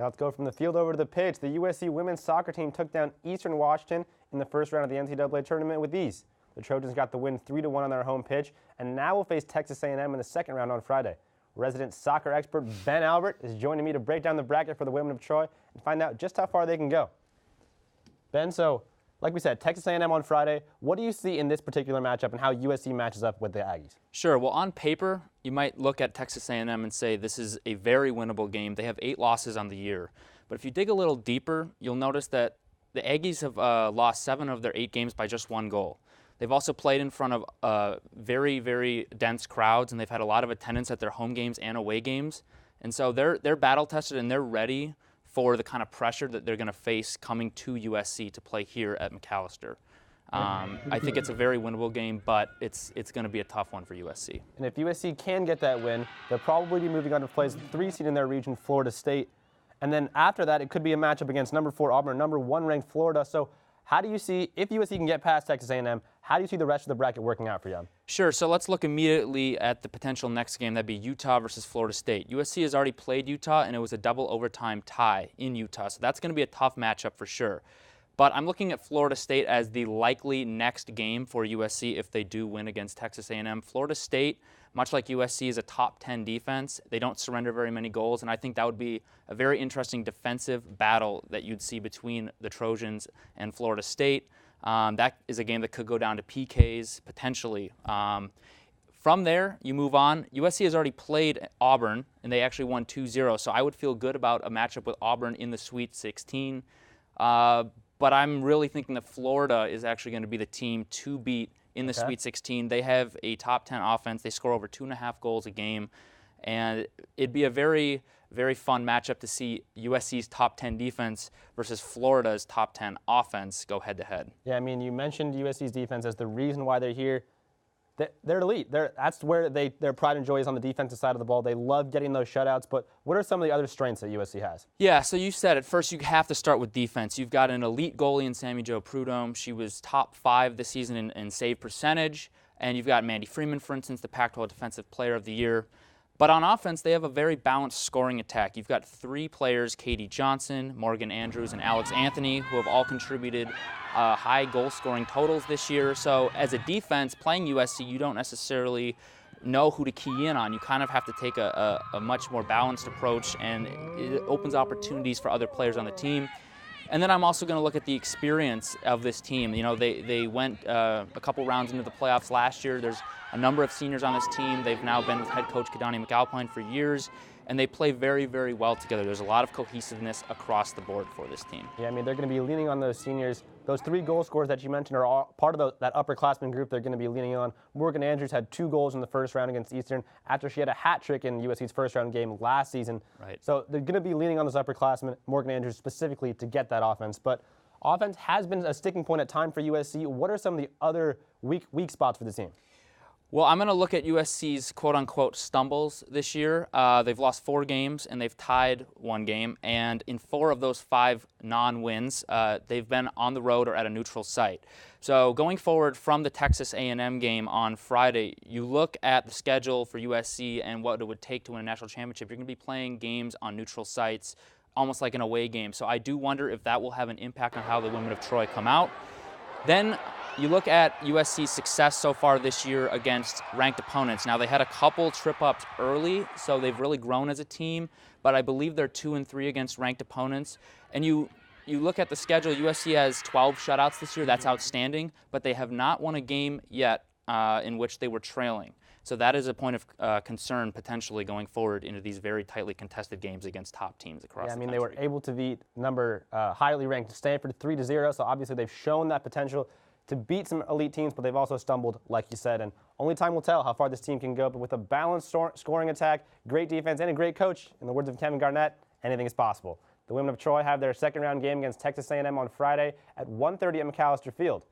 Now let's go from the field over to the pitch. The USC women's soccer team took down Eastern Washington in the first round of the NCAA Tournament with ease. The Trojans got the win 3-1 on their home pitch, and now will face Texas A&M in the second round on Friday. Resident soccer expert Ben Albert is joining me to break down the bracket for the women of Troy and find out just how far they can go. Ben, so like we said, Texas A&M on Friday. What do you see in this particular matchup and how USC matches up with the Aggies? Sure. Well, on paper, you might look at Texas A&M and say this is a very winnable game. They have 8 losses on the year. But if you dig a little deeper, you'll notice that the Aggies have lost 7 of their 8 games by just 1 goal. They've also played in front of very, very dense crowds, and they've had a lot of attendance at their home games and away games. And so they're battle-tested and they're ready for the kind of pressure that they're going to face coming to USC to play here at McAllister. I think it's a very winnable game, but it's going to be a tough one for USC. And if USC can get that win, they'll probably be moving on to play the 3 seed in their region, Florida State. And then after that, it could be a matchup against number 4 Auburn, number 1 ranked Florida. So how do you see, if USC can get past Texas A&M, how do you see the rest of the bracket working out for you? Sure, so let's look immediately at the potential next game. That'd be Utah versus Florida State. USC has already played Utah, and it was a double overtime tie in Utah. So that's going to be a tough matchup for sure. But I'm looking at Florida State as the likely next game for USC if they do win against Texas A&M. Florida State, much like USC, is a top 10 defense. They don't surrender very many goals, and I think that would be a very interesting defensive battle that you'd see between the Trojans and Florida State. That is a game that could go down to PKs, potentially. From there, you move on. USC has already played Auburn, and they actually won 2-0, so I would feel good about a matchup with Auburn in the Sweet 16. But I'm really thinking that Florida is actually going to be the team to beat in the Sweet 16. They have a top 10 offense. They score over 2.5 goals a game. And it'd be a very, very fun matchup to see USC's top 10 defense versus Florida's top 10 offense go head-to-head. Yeah, I mean, you mentioned USC's defense as the reason why they're here. They're elite. That's where their pride and joy is on the defensive side of the ball. They love getting those shutouts, but what are some of the other strengths that USC has? Yeah, so you said it. First, you have to start with defense. You've got an elite goalie in Sammy Jo Prudhomme. She was top 5 this season in save percentage. And you've got Mandy Freeman, for instance, the Pac-12 Defensive Player of the Year. But on offense, they have a very balanced scoring attack. You've got 3 players, Katie Johnson, Morgan Andrews, and Alex Anthony, who have all contributed high goal-scoring totals this year. So as a defense, playing USC, you don't necessarily know who to key in on. You kind of have to take a much more balanced approach, and it opens opportunities for other players on the team. And then I'm also going to look at the experience of this team. You know, they went a couple rounds into the playoffs last year. There's a number of seniors on this team. They've now been with head coach Kadani McAlpine for years, and they play very, very well together. There's a lot of cohesiveness across the board for this team. Yeah, I mean, they're going to be leaning on those seniors. Those 3 goal scorers that you mentioned are all part of that upperclassmen group they're going to be leaning on. Morgan Andrews had 2 goals in the first round against Eastern after she had a hat trick in USC's first round game last season. Right. So they're going to be leaning on those upperclassmen, Morgan Andrews specifically, to get that offense. But offense has been a sticking point at time for USC. What are some of the other weak spots for the team? Well, I'm going to look at USC's quote-unquote stumbles this year. They've lost 4 games, and they've tied 1 game. And in 4 of those 5 non-wins, they've been on the road or at a neutral site. So going forward from the Texas A&M game on Friday, you look at the schedule for USC and what it would take to win a national championship. You're going to be playing games on neutral sites, almost like an away game. So I do wonder if that will have an impact on how the women of Troy come out. Then you look at USC's success so far this year against ranked opponents. Now, they had a couple trip-ups early, so they've really grown as a team, but I believe they're 2-3 against ranked opponents. And you look at the schedule, USC has 12 shutouts this year. That's outstanding, but they have not won a game yet in which they were trailing. So that is a point of concern potentially going forward into these very tightly contested games against top teams across the country. They were able to beat highly ranked Stanford 3-0, so obviously they've shown that potential to beat some elite teams, but they've also stumbled, like you said, and only time will tell how far this team can go. But with a balanced scoring attack, great defense, and a great coach, in the words of Kevin Garnett, anything is possible. The women of Troy have their second round game against Texas A&M on Friday at 1:30 at McAllister Field.